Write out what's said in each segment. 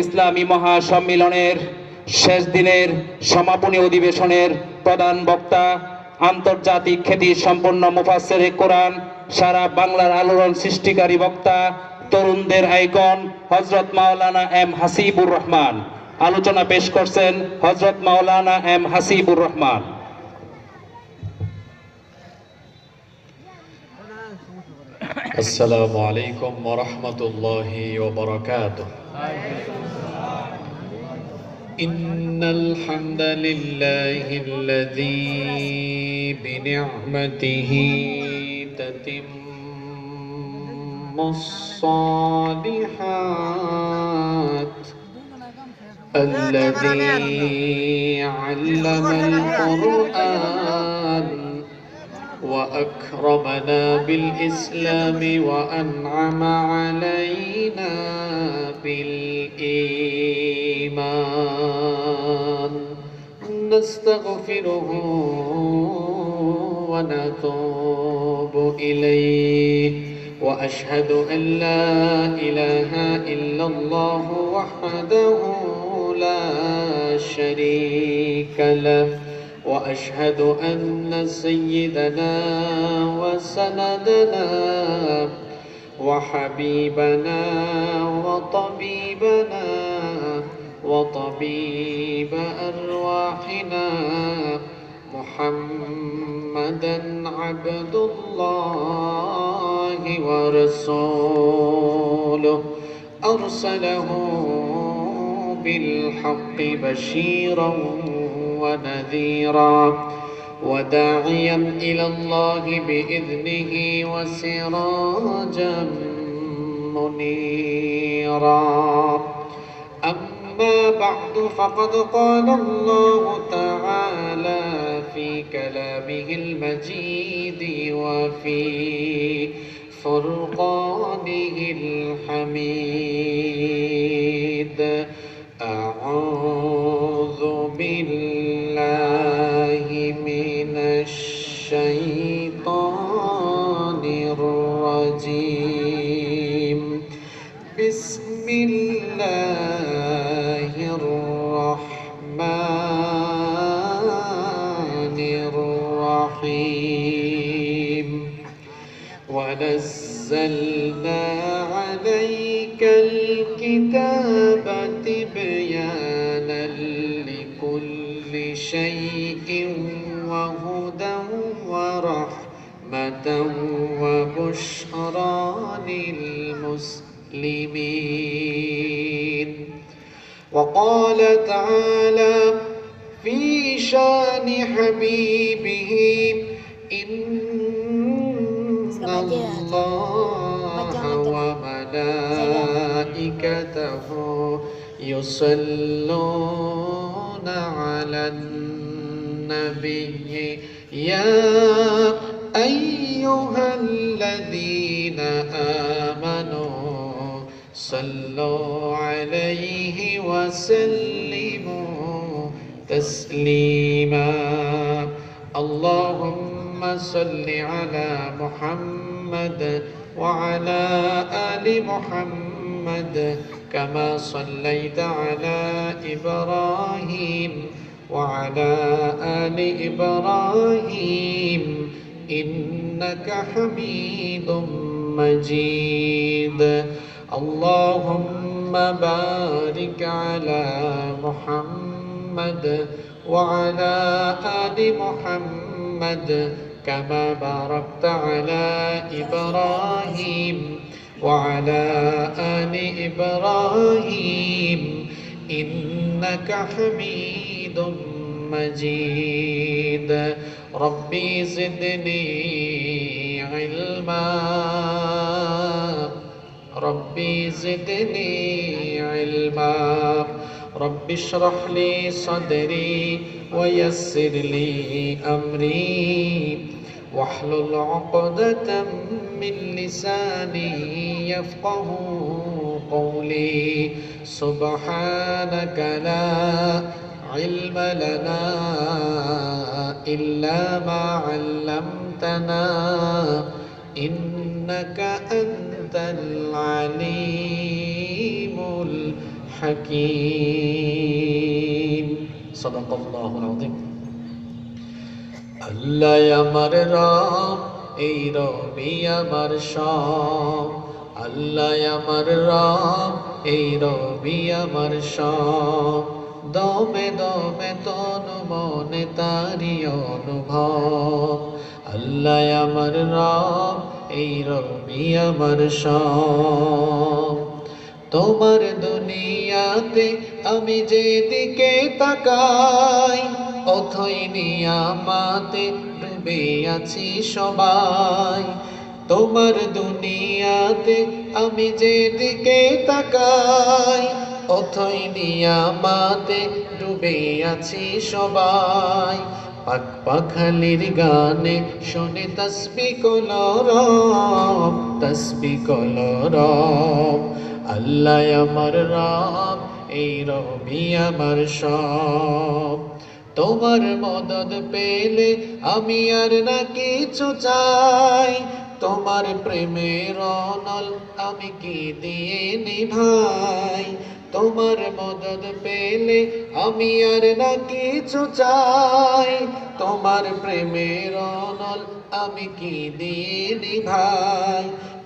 ইসলামী মহাসম্মেলনের শেষ দিনের সমাপনী অধিবেশনের প্রধান বক্তা আন্তর্জাতিক খ্যাতি সম্পন্ন মুফাসসিরে কোরআন সারা বাংলার আলোড়ন সৃষ্টিকারী বক্তা তরুণদের আইকন হযরত মাওলানা এম হাসিবুর রহমান আলোচনা পেশ করছেন হযরত মাওলানা এম হাসিবুর রহমান। السلام عليكم ورحمة الله وبركاته. إن الحمد لله الذي بنعمته تتم الصالحات الذي علم القرآن وأكرمنا بالإسلام وأنعم علينا بالإيمان نستغفره ونتوب إليه وأشهد أن لا إله إلا الله وحده لا شريك له وأشهد أن سيدنا وسندنا وحبيبنا وطبيبنا وطبيب أرواحنا محمدا عبد الله ورسوله أرسله بالحق بشيرا ونذيرا وداعيا إلى الله بإذنه وسراجا منيرا أما بعد فقد قال الله تعالى في كلامه المجيد وفي فرقانه الحميد أعوذ بالله من الشيطان الرجيم بسم الله الرحمن الرحيم ونزلنا عليك الكتاب تبيانا لكل شيء وهدى ورحمة وبشرى للمسلمين. وقال تعالى في شان حبيبه إن الله وملائكته يصلون على النبي يا أيها الذين آمنوا صلوا عليه وسلموا تسليما. اللهم صل على محمد وعلى آل محمد كما صليت على إبراهيم وعلى آل إبراهيم إنك حميد مجيد. اللهم بارك على محمد وعلى آل محمد كما باركت على إبراهيم وعلى آل إبراهيم إنك حميد مجيد. ربي زدني علما ربي زدني علما رب اشرح لي صدري ويسر لي أمري واحلل عقدة من لساني يفقه قولي. سبحانك لا علم لنا إلا ما علمتنا إنك أنت العليم حكيم صدق الله العظيم আল্লাহ আমার রব এই রবি আমার সব আল্লাহ আমার রব এই রবি আমার সব দমে দমে তনু মনে তারি অনুভব আল্লাহ আমার রব এই রবি আমার সব তোমার দুনিয়াতে আমি যেদিকে তাকাই অথই নিয়ামতে ডুবে আছি সবাই তোমার দুনিয়াতে আমি যেদিকে তাকাই অথই নিয়ামতে ডুবে আছি সবাই পাক পাখালির গানে শোনে তসবিহ কলরব তসবিহ কলরব আল্লাহ আমার রব এই রবি আমার সব তোমার মদদ পেলে আমি আর না কিছু চাই তোমার প্রেমের অনল আমি কি দিয়ে নিভাই তোমার মদদ পেলে আমি আর না কিছু চাই তোমার প্রেমের অনল আমি কি দিয়ে নিভাই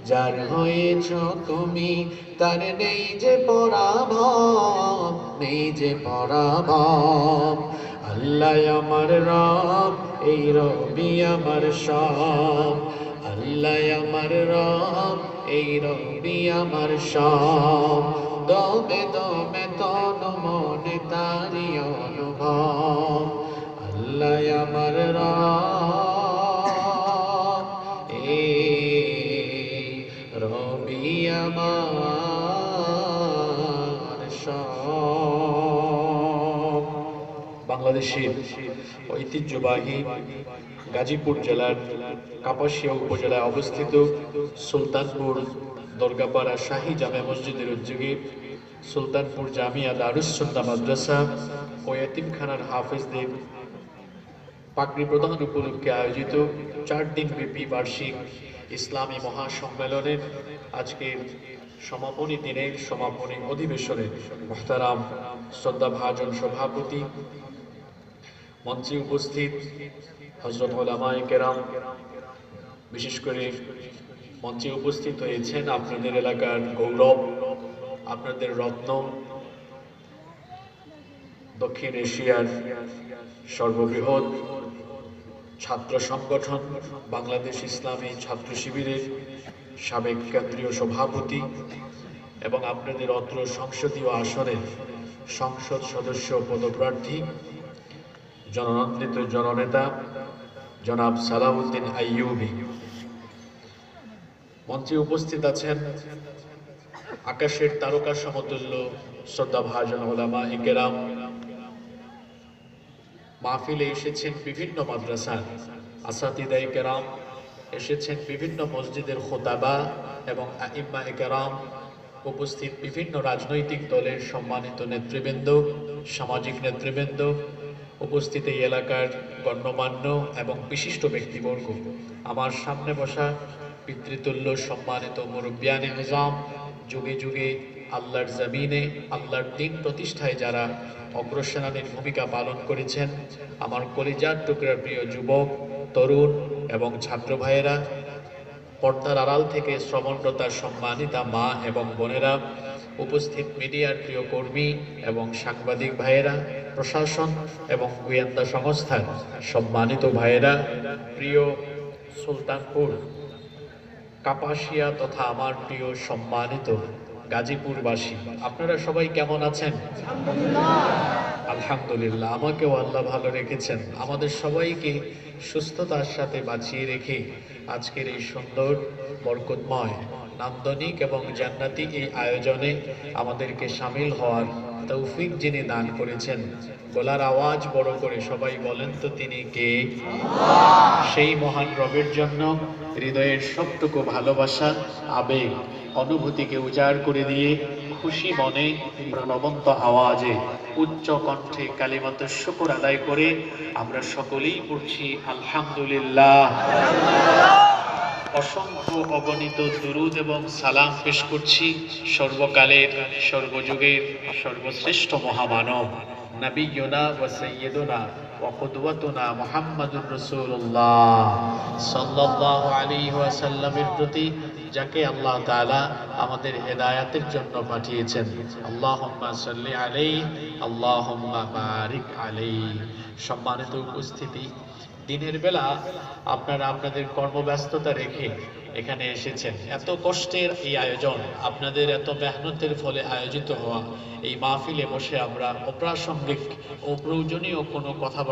যার হয়েছ তুমি তার নেই যে পরাভব নেই যে পরাভব আল্লাহ আমার রব এই রবি আমার সব আল্লাহ আমার রব এই রবি আমার সব দমে দমে তন মনে তারি অনুভব আল্লাহ আমার রব এই রবি আমার সব বাংলাদেশের ঐতিহ্যবাহী গাজীপুর জেলার কাপাসিয়া উপজেলায় অবস্থিত সুলতানপুর দরগাপাড়া শাহী জামে মসজিদের উদ্যোগে সুলতানপুর জামিয়া দারুস সুন্নাহ মাদ্রাসা ও এতিমখানার হাফেজদের পাগড়ি প্রদান উপলক্ষে আয়োজিত 4 দিন ব্যাপী বার্ষিক ইসলামী মহাসম্মেলনের আজকের সমাপনী দিনের সমাপনী অধিবেশনে মুহতারাম শ্রদ্ধাভাজন সভাপতি মঞ্চে উপস্থিত হযরত উলামায়ে কেরাম, বিশেষ করে মঞ্চে উপস্থিত হয়েছেন আপনাদের এলাকার গৌরব, আপনাদের রত্ন, দক্ষিণ এশিয়ার সর্ববৃহৎ ছাত্র সংগঠন বাংলাদেশ ইসলামী ছাত্র শিবিরের সাবেক কেন্দ্রীয় সভাপতি এবং আপনাদের অত্র সংসদীয় আসনের সংসদ সদস্য পদপ্রার্থী জননন্দিত জননেতা জনাব সালাউদ্দিন আইয়ুবী। মঞ্চে উপস্থিত আছেন আকাশের তারকা সমতুল্য শ্রদ্ধাভাজন উলামায়ে কেরাম। মাহফিলে এসেছেন বিভিন্ন মাদ্রাসার আসাতিদায়ে কেরাম, এসেছেন বিভিন্ন মসজিদের খুতাবা এবং আইম্মায়ে কেরাম, উপস্থিত বিভিন্ন রাজনৈতিক দলের সম্মানিত নেতৃবৃন্দ, সামাজিক নেতৃবৃন্দ, উপস্থিত এই এলাকার গণ্যমান্য এবং বিশিষ্ট ব্যক্তিবর্গ, আমার সামনে বসা পিতৃতুল্য সম্মানিত মুরব্বিয়ানে নিজাম, যুগে যুগে আল্লাহর জমিনে আল্লাহর দ্বীন প্রতিষ্ঠায় যারা অগ্রসেনানীর ভূমিকা পালন করেছেন, আমার কলিজার টুকরার প্রিয় যুবক, তরুণ এবং ছাত্র ভাইয়েরা, পর্দার আড়াল থেকে শ্রবণরতার সম্মানিতা মা এবং বোনেরা, উপস্থিত মিডিয়ার প্রিয় কর্মী এবং সাংবাদিক ভাইয়েরা, প্রশাসন এবং গোয়েন্দা সংস্থার সম্মানিত ভাইয়েরা, প্রিয় সুলতানপুর, কাপাসিয়া তথা আমার প্রিয় সম্মানিত গাজীপুরবাসী, আপনারা সবাই কেমন আছেন? আলহামদুলিল্লাহ, আমাকেও আল্লাহ ভালো রেখেছেন। আমাদের সবাইকে সুস্থতার সাথে বাঁচিয়ে রেখে আজকের এই সুন্দর বরকতময় নান্দনিক এবং জান্নাতি এই আয়োজনে আমাদেরকে শামিল হওয়ার তৌফিক যিনি দান করেছেন, গলার আওয়াজ বড় করে সবাই বলেন তো তিনি কে? সেই মহান রবের জন্য হৃদয়ের সবটুকু ভালোবাসা, আবেগ, অনুভূতিকে উজাড় করে দিয়ে খুশি মনে প্রাণবন্ত আওয়াজে উচ্চ কণ্ঠে কালিমাতুশ শুকর আদায় করে আমরা সকলেই পড়ছি আলহামদুলিল্লাহ। অসংখ্য অগণিত দুরুদ এবং সালাম পেশ করছি সর্বকালের সর্বযুগের সর্বশ্রেষ্ঠ মহামানব নবিয়ুনা ওয়া সাইয়্যিদুনা ওয়া কুদওয়াতুনা মুহাম্মাদুর রাসূলুল্লাহ সাল্লাল্লাহু আলাইহি ওয়াসাল্লামের প্রতি, যাকে আল্লাহ তাআলা আমাদের হেদায়াতের জন্য পাঠিয়েছেন। আল্লাহুম্মা সাল্লি আলাইহি আল্লাহুম্মা বারিক আলাইহি। সম্মানিত উপস্থিতি, দিনের বেলা আপনারা আপনাদের কর্মব্যস্ততা রেখে এখানে এসেছেন। এত কষ্টের এই আয়োজন, আপনাদের এত মেহনতের ফলে আয়োজিত হওয়া এই মাহফিলে বসে আমরা অপ্রাসঙ্গিক ও প্রয়োজনীয় কোনো কথা